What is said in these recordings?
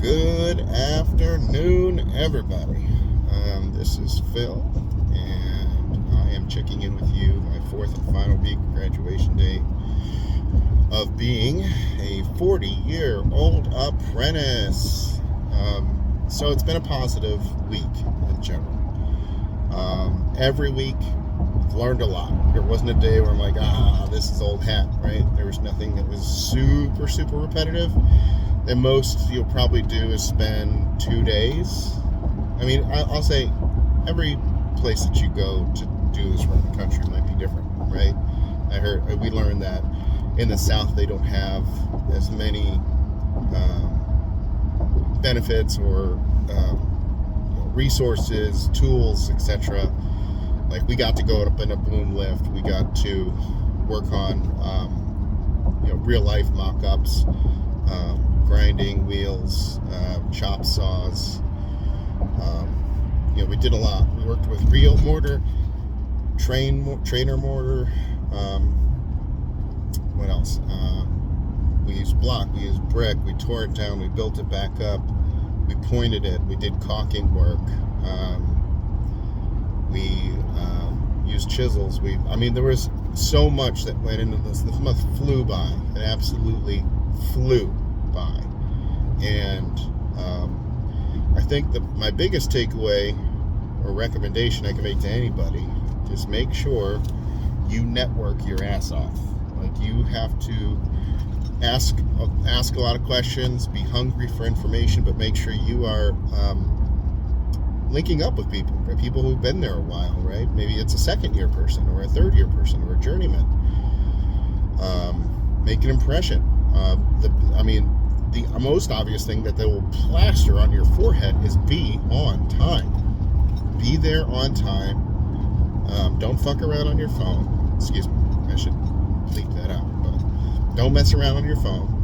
Good afternoon, everybody. This is Phil, and I am checking in with you my fourth and final week graduation day of being a 40-year-old apprentice. So it's been a positive week in general. Every week, I've learned a lot. There wasn't a day where I'm like, this is old hat, right? There was nothing that was super, super repetitive. The most you'll probably do is spend 2 days. I mean, I'll say every place that you go to do this around the country might be different, right? We learned that in the South they don't have as many benefits or resources, tools, etc. Like we got to go up in a boom lift. We got to work on real life mock-ups. Grinding wheels, chop saws. We did a lot. We worked with reel mortar, trainer mortar. What else? We used block. We used brick. We tore it down. We built it back up. We pointed it. We did caulking work. We used chisels. There was so much that went into this. This month flew by. It absolutely flew by. And I think my biggest takeaway or recommendation I can make to anybody is make sure you network your ass off. Like you have to ask a lot of questions, be hungry for information, but make sure you are linking up with people, right? People who've been there a while, right? Maybe it's a second-year person or a third-year person or a journeyman. Make an impression. The most obvious thing that they will plaster on your forehead is be on time. Be there on time. Don't fuck around on your phone. Excuse me, I should bleep that out. But don't mess around on your phone.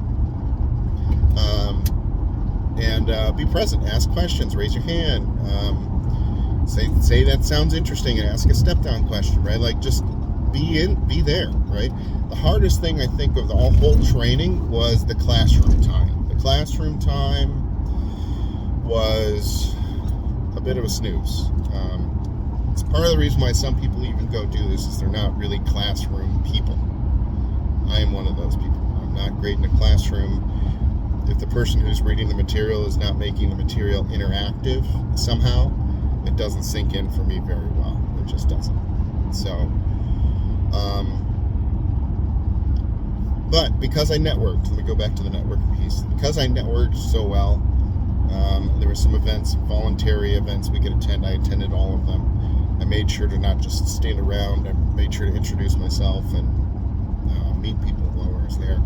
And be present. Ask questions. Raise your hand. Say that sounds interesting and ask a step-down question, right? Like just be there, right? The hardest thing I think of the whole training was the classroom time. The classroom time was a bit of a snooze. It's part of the reason why some people even go do this is they're not really classroom people. I am one of those people. I'm not great in the classroom. If the person who's reading the material is not making the material interactive somehow, it doesn't sink in for me very well. It just doesn't. So, but because I networked, let me go back to the networking piece. Because I networked so well, there were some events, voluntary events we could attend. I attended all of them. I made sure to not just stand around. I made sure to introduce myself and meet people while I was there.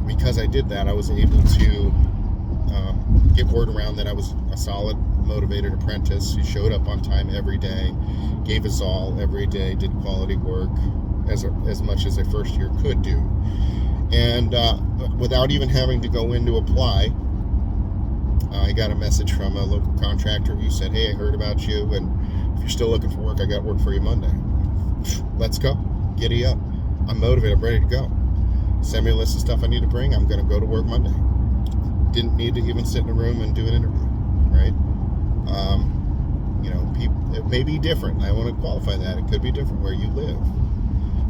Because I did that, I was able to get word around that I was a solid, motivated apprentice who showed up on time every day, gave his all every day, did quality work as much as a first year could do. And without even having to go in to apply, I got a message from a local contractor who said, hey, I heard about you, and if you're still looking for work, I got work for you Monday. Let's go. Giddy up. I'm motivated. I'm ready to go. Send me a list of stuff I need to bring. I'm going to go to work Monday. Didn't need to even sit in a room and do an interview, right? It may be different. I want to qualify that. It could be different where you live.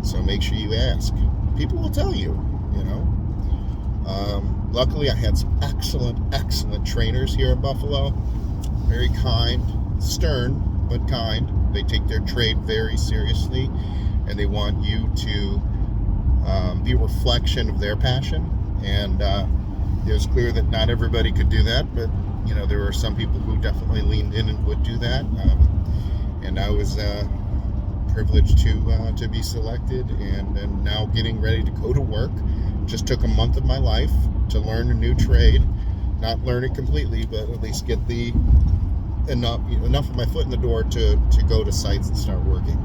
So make sure you ask. People will tell you, Luckily, I had some excellent trainers here in Buffalo. Very kind, stern, but kind. They take their trade very seriously, and they want you to be a reflection of their passion. And it was clear that not everybody could do that, but there were some people who definitely leaned in and would do that. And I was privileged to be selected, and now getting ready to go to work. Just took a month of my life to learn a new trade, not learn it completely, but at least get enough of my foot in the door to go to sites and start working.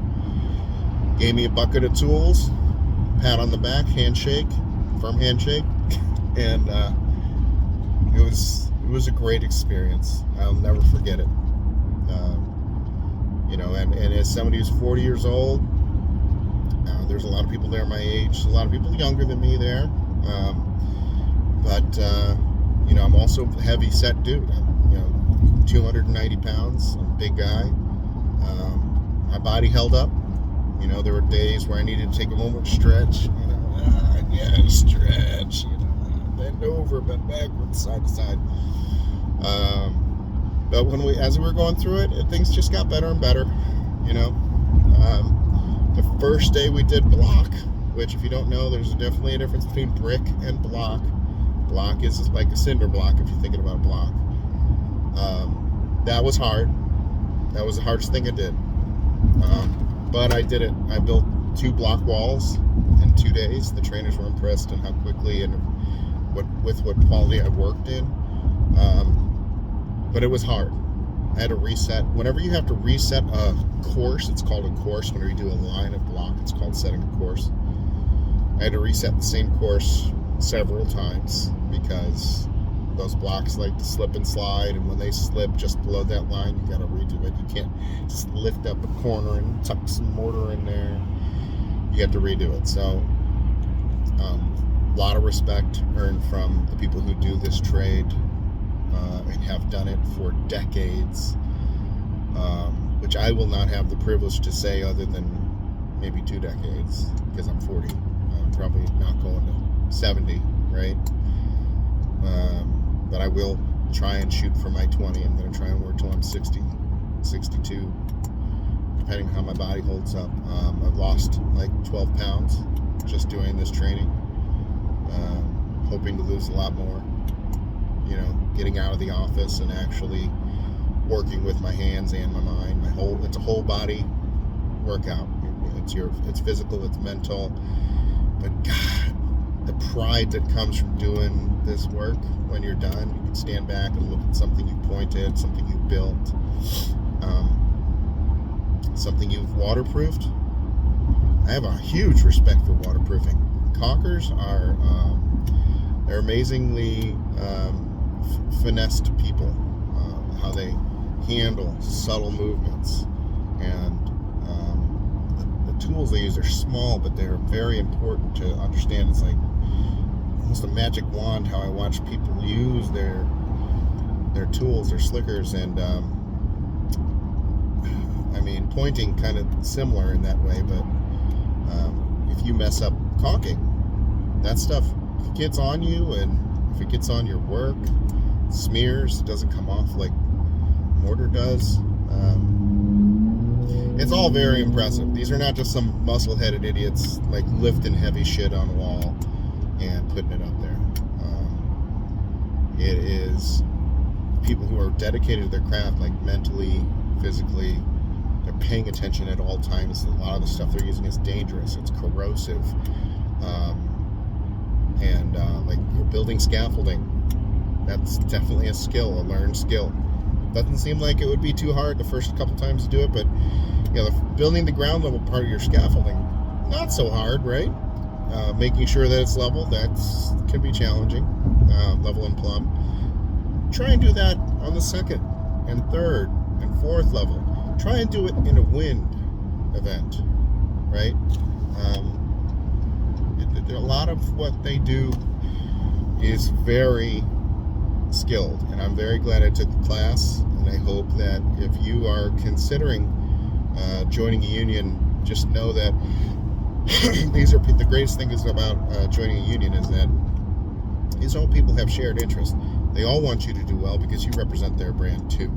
Gave me a bucket of tools, pat on the back, handshake, firm handshake, and it was a great experience. I'll never forget it. And as somebody who's 40 years old, there's a lot of people there my age, a lot of people younger than me there. But but I'm also a heavy set dude. I'm 290 pounds. I'm a big guy. My body held up. There were days where I needed to take a moment to stretch. Stretch. Bend over, bend backwards, side to side. But as we were going through it, things just got better and better. The first day we did block, which, if you don't know, there's definitely a difference between brick and block. Block is like a cinder block, if you're thinking about a block. That was hard. That was the hardest thing I did. But I did it. I built 2 block walls in 2 days. The trainers were impressed in how quickly and with what quality I worked in. But it was hard. I had to reset. Whenever you have to reset a course, it's called a course. Whenever you do a line of block, it's called setting a course. I had to reset the same course several times because those blocks like to slip and slide, and when they slip just below that line, you gotta redo it. You can't just lift up a corner and tuck some mortar in there. You have to redo it. So a lot of respect earned from the people who do this trade and have done it for decades, which I will not have the privilege to say other than maybe 2 decades, because I'm 40. I'm probably not going to 70, right? But I will try and shoot for my 20. I'm going to try and work till I'm 60, 62, depending on how my body holds up. I've lost like 12 pounds just doing this training. Hoping to lose a lot more. Getting out of the office and actually working with my hands and my mind. It's a whole body workout. It's physical, it's mental. But God, the pride that comes from doing this work when you're done, you can stand back and look at something you pointed, something you built, something you've waterproofed. I have a huge respect for waterproofing. Caulkers are they're amazingly finessed people. How they handle subtle movements, and the tools they use are small, but they're very important to understand. It's like almost a magic wand how I watch people use their tools, their slickers, and pointing kind of similar in that way, but if you mess up caulking, that stuff gets on you, and if it gets on your work, it smears, it doesn't come off like mortar does. It's all very impressive. These are not just some muscle-headed idiots like lifting heavy shit on a wall and putting it up there. It is people who are dedicated to their craft, like mentally, physically. They're paying attention at all times. A lot of the stuff they're using is dangerous. It's corrosive. Like you're building scaffolding. That's definitely a skill, a learned skill. Doesn't seem like it would be too hard the first couple times to do it, but building the ground level part of your scaffolding, not so hard, right? Making sure that it's level, can be challenging. Level and plumb. Try and do that on the second and third and fourth level. Try and do it in a wind event, right? A lot of what they do is very skilled, and I'm very glad I took the class, and I hope that if you are considering joining a union, just know that these are the greatest thing is about joining a union is that these all people have shared interests. They all want you to do well because you represent their brand too,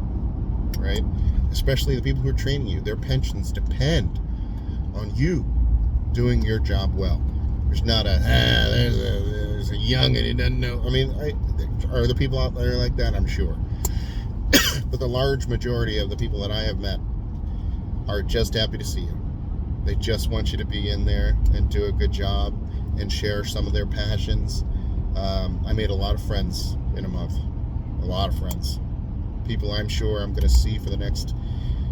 right? Especially the people who are training you. Their pensions depend on you doing your job well. There's not there's a young and he doesn't know. Are the people out there like that? I'm sure. But the large majority of the people that I have met are just happy to see you. They just want you to be in there and do a good job and share some of their passions. I made a lot of friends in a month. A lot of friends. People I'm sure I'm going to see for the next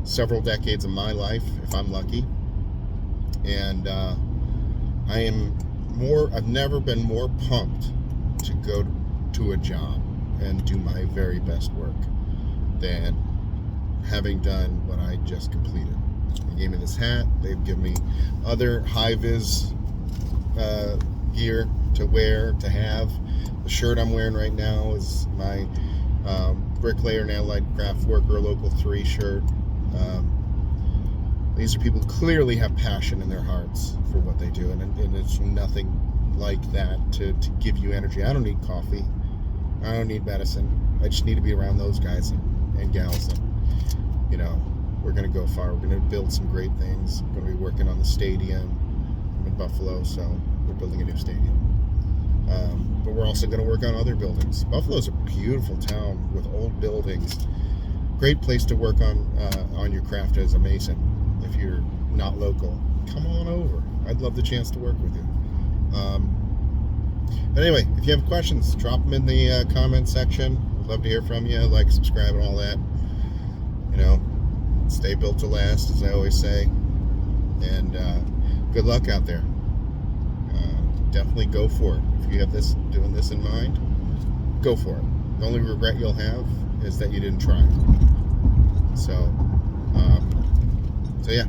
several decades of my life, if I'm lucky. And I've never been more pumped to go to a job and do my very best work than having done what I just completed. They gave me this hat. They've given me other high-vis gear to wear, to have. The shirt I'm wearing right now is my Bricklayer and Allied Craft Worker Local 3 shirt. These are people who clearly have passion in their hearts for what they do, and it's nothing like that to give you energy. I don't need coffee. I don't need medicine. I just need to be around those guys and gals. And, you know, we're going to go far. We're going to build some great things. We're going to be working on the stadium. I'm in Buffalo, so we're building a new stadium. But we're also going to work on other buildings. Buffalo's a beautiful town with old buildings. Great place to work on your craft as a mason. If you're not local, come on over. I'd love the chance to work with you. But anyway, if you have questions, drop them in the comment section. I'd love to hear from you. Like, subscribe, and all that. You know, stay built to last, as I always say. And good luck out there. Definitely go for it. If you have doing this in mind, go for it. The only regret you'll have is that you didn't try. So yeah.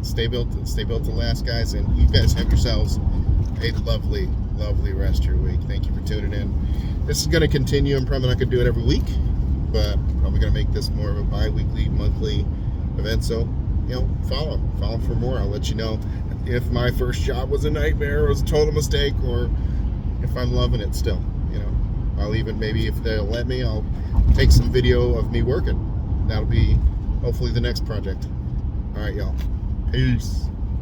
Stay built to last, guys, and you guys have yourselves a lovely, lovely rest of your week. Thank you for tuning in. This is going to continue. I'm probably not going to do it every week, but I'm probably going to make this more of a bi-weekly, monthly event. So, you know, follow for more. I'll let you know if my first job was a nightmare or was a total mistake, or if I'm loving it still. You know, I'll even, maybe if they'll let me, I'll take some video of me working. That'll be hopefully the next project. All right, y'all. Peace.